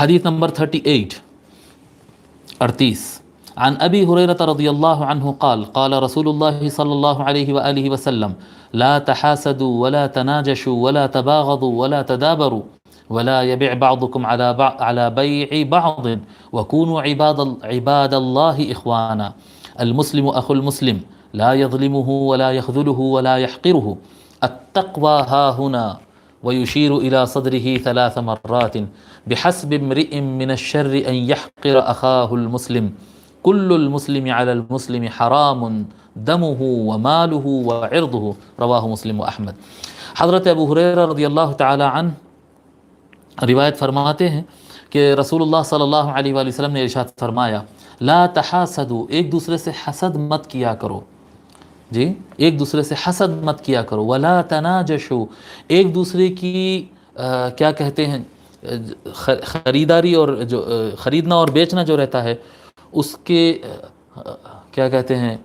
حدیث نمبر 38 عن أبي هريرة رضي الله عنه قال قال رسول الله صلى الله عليه وآله وسلم لا تحاسدوا ولا تناجشوا ولا تباغضوا ولا تدابروا ولا يبيع بعضكم على بيع بعض وكونوا عباد الله إخوانا المسلم أخو المسلم لا يظلمه ولا يخذله ولا يحقره التقوى ها هنا ويشير إلى صدره 3 مرات بحسب امرئ من الشر أن يحقر أخاه المسلم كل المسلم على المسلم حرام دمه وماله وعرضه رواہ مسلم و احمد۔ حضرت ابو ہریرہ رضی اللہ تعالی عنہ روایت فرماتے ہیں کہ رسول اللہ صلی اللہ علیہ وآلہ وسلم نے ارشاد فرمایا لا تحاسدوا، ایک دوسرے سے حسد مت کیا کرو، جی ایک دوسرے سے حسد مت کیا کرو، ولا تناجشوا، ایک دوسرے کی کیا کہتے ہیں خریداری اور جو خریدنا اور بیچنا جو رہتا ہے اس کے کیا کہتے ہیں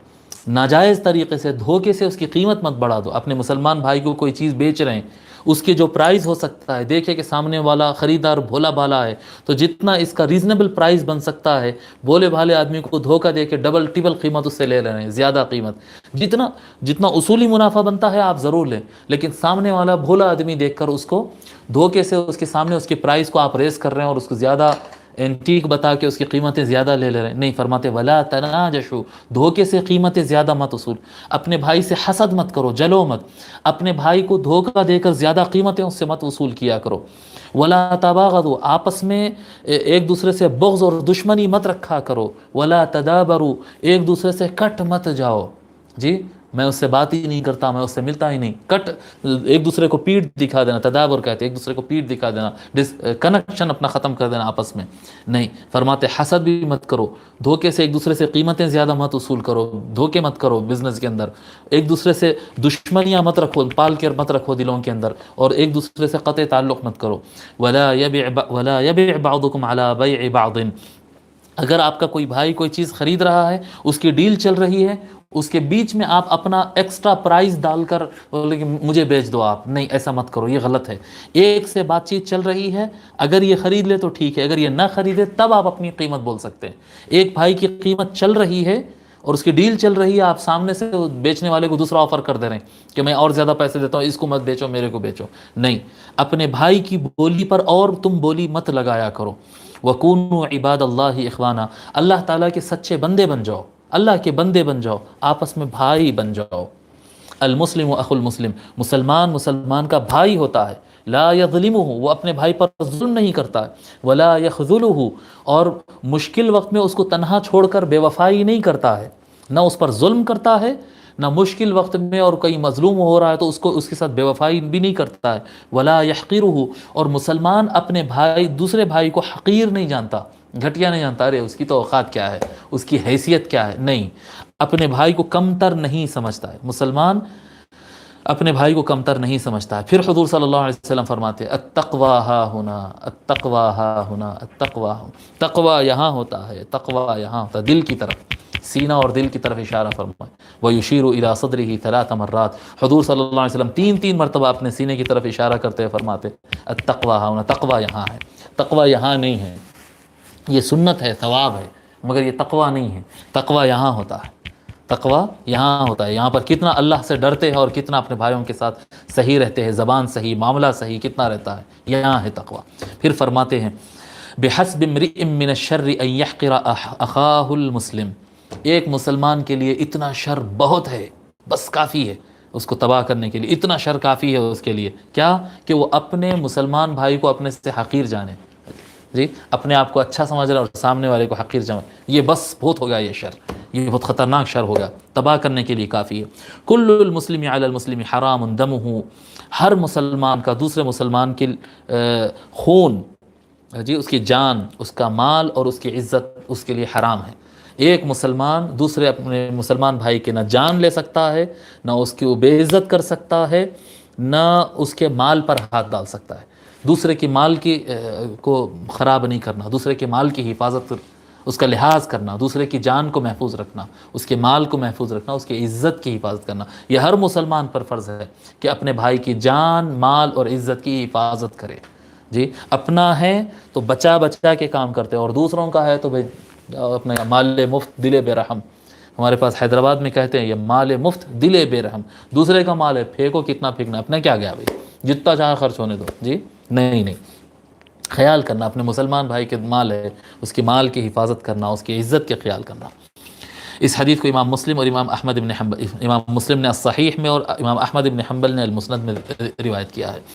ناجائز طریقے سے دھوکے سے اس کی قیمت مت بڑھا دو۔ اپنے مسلمان بھائی کو کوئی چیز بیچ رہے ہیں، اس کے جو پرائز ہو سکتا ہے، دیکھے کہ سامنے والا خریدار بھولا بھالا ہے تو جتنا اس کا ریزنیبل پرائز بن سکتا ہے، بھولے بھالے آدمی کو دھوکہ دے کے ڈبل ٹرپل قیمت اس سے لے رہے ہیں، زیادہ قیمت، جتنا اصولی منافع بنتا ہے آپ ضرور لیں، لیکن سامنے والا بھولا آدمی دیکھ کر اس کو دھوکے سے اس کے سامنے اس کے پرائز کو آپ ریز کر رہے ہیں اور اس کو زیادہ اینٹیک بتا کے اس کی قیمتیں زیادہ لے رہے ہیں، نہیں، فرماتے ولا تناجشوا، دھوکے سے قیمتیں زیادہ مت اصول، اپنے بھائی سے حسد مت کرو، جلو مت، اپنے بھائی کو دھوکہ دے کر زیادہ قیمتیں اس سے مت وصول کیا کرو، ولا تباغضوا، آپس میں ایک دوسرے سے بغض اور دشمنی مت رکھا کرو، ولا تدابروا، ایک دوسرے سے کٹ مت جاؤ، جی میں اس سے بات ہی نہیں کرتا، میں اس سے ملتا ہی نہیں، کٹ، ایک دوسرے کو پیٹ دکھا دینا، تدابر کہتے ہیں ایک دوسرے کو پیٹ دکھا دینا، کنیکشن اپنا ختم کر دینا آپس میں، نہیں، فرماتے حسد بھی مت کرو، دھوکے سے ایک دوسرے سے قیمتیں زیادہ مت وصول کرو، دھوکے مت کرو بزنس کے اندر، ایک دوسرے سے دشمنیاں مت رکھو، پال کر مت رکھو دلوں کے اندر، اور ایک دوسرے سے قطع تعلق مت کرو، ولا يبيع بعضكم على بيع بعض، اگر آپ کا کوئی بھائی کوئی چیز خرید رہا ہے، اس کی ڈیل چل رہی ہے، اس کے بیچ میں آپ اپنا ایکسٹرا پرائز ڈال کر بولے کہ مجھے بیچ دو آپ، نہیں، ایسا مت کرو، یہ غلط ہے۔ ایک سے بات چیت چل رہی ہے، اگر یہ خرید لے تو ٹھیک ہے، اگر یہ نہ خریدے تب آپ اپنی قیمت بول سکتے ہیں۔ ایک بھائی کی قیمت چل رہی ہے اور اس کی ڈیل چل رہی ہے، آپ سامنے سے بیچنے والے کو دوسرا آفر کر دے رہے ہیں کہ میں اور زیادہ پیسے دیتا ہوں، اس کو مت بیچو، میرے کو بیچو، نہیں، اپنے بھائی کی بولی پر اور تم بولی مت لگایا کرو۔ وَكُونُوا عِبَادَ اللَّهِ إِخْوَانًا، اللہ تعالیٰ کے سچے بندے بن جاؤ، اللہ کے بندے بن جاؤ، آپس میں بھائی بن جاؤ۔ المسلم اخو المسلم، مسلمان کا بھائی ہوتا ہے، لا یظلمہ، وہ اپنے بھائی پر ظلم نہیں کرتا ہے، ولا یخذلہ، اور مشکل وقت میں اس کو تنہا چھوڑ کر بے وفائی نہیں کرتا ہے، نہ اس پر ظلم کرتا ہے، نہ مشکل وقت میں اور کہیں مظلوم ہو رہا ہے تو اس کے ساتھ بے وفائی بھی نہیں کرتا ہے، ولا یحقرہ، اور مسلمان اپنے دوسرے بھائی کو حقیر نہیں جانتا، گھٹیا نہیں جانتا، ارے اس کی تو اوقات کیا ہے، اس کی حیثیت کیا ہے، نہیں، اپنے بھائی کو کمتر نہیں سمجھتا ہے، مسلمان اپنے بھائی کو کمتر نہیں سمجھتا ہے۔ پھر حضور صلی اللہ علیہ وسلم فرماتے ہیں التقوی ہا ہنا، التقوی ہا ہنا، التقوی، تقوی یہاں ہوتا ہے، تقوی یہاں ہوتا ہے، دل کی طرف، سینہ اور دل کی طرف اشارہ فرمائے۔ وَيُشِيرُ إِلَى صَدْرِهِ 3 مرات، حضور صلی اللہ علیہ وسلم تین مرتبہ اپنے سینے کی طرف اشارہ کرتے ہوئے فرماتے التقوی ہا ہنا، تقوی یہاں ہے، تقوی یہاں نہیں ہے، یہ سنت ہے، ثواب ہے، مگر یہ تقوی نہیں ہے، تقوی یہاں ہوتا ہے، تقوی یہاں ہوتا ہے، یہاں پر کتنا اللہ سے ڈرتے ہیں اور کتنا اپنے بھائیوں کے ساتھ صحیح رہتے ہیں، زبان صحیح، معاملہ صحیح کتنا رہتا ہے، یہاں ہے تقوی۔ پھر فرماتے ہیں بحسب امرئ من الشر ان يحقر اخاہ المسلم، ایک مسلمان کے لیے اتنا شر بہت ہے، بس کافی ہے اس کو تباہ کرنے کے لیے، اتنا شر کافی ہے اس کے لیے، کیا کہ وہ اپنے مسلمان بھائی کو اپنے سے حقیر جانے، جی اپنے آپ کو اچھا سمجھ رہا اور سامنے والے کو حقیر جانے، یہ بس بہت ہوگا، یہ شر، یہ بہت خطرناک شر ہوگا، تباہ کرنے کے لیے کافی ہے۔ کل المسلم علی المسلم حرام دمہ، ہر مسلمان کا دوسرے مسلمان کے خون، جی اس کی جان، اس کا مال اور اس کی عزت اس کے لیے حرام ہے۔ ایک مسلمان دوسرے اپنے مسلمان بھائی کے نہ جان لے سکتا ہے، نہ اس کی وہ بے عزت کر سکتا ہے، نہ اس کے مال پر ہاتھ ڈال سکتا ہے۔ دوسرے کے مال کو خراب نہیں کرنا، دوسرے کے مال کی حفاظت، اس کا لحاظ کرنا، دوسرے کی جان کو محفوظ رکھنا، اس کے مال کو محفوظ رکھنا، اس کی عزت کی حفاظت کرنا، یہ ہر مسلمان پر فرض ہے کہ اپنے بھائی کی جان، مال اور عزت کی حفاظت کرے، جی اپنا ہے تو بچا بچا کے کام کرتے ہیں، اور دوسروں کا ہے تو بھائی اپنا مال مفت دل بے رحم. ہمارے پاس حیدرآباد میں کہتے ہیں یہ مال مفت دل بے رحم. دوسرے کا مال ہے، پھینکو کتنا پھینکنا، اپنے کیا گیا بھائی، جتنا چاہے خرچ ہونے دو. جی نہیں نہیں، خیال کرنا اپنے مسلمان بھائی کے مال ہے، اس کے مال کی حفاظت کرنا، اس کی عزت کے خیال کرنا. اس حدیث کو امام مسلم اور امام احمد بن حنبل، امام مسلم نے الصحیح میں اور امام احمد بن حنبل نے المسند میں روایت کیا ہے.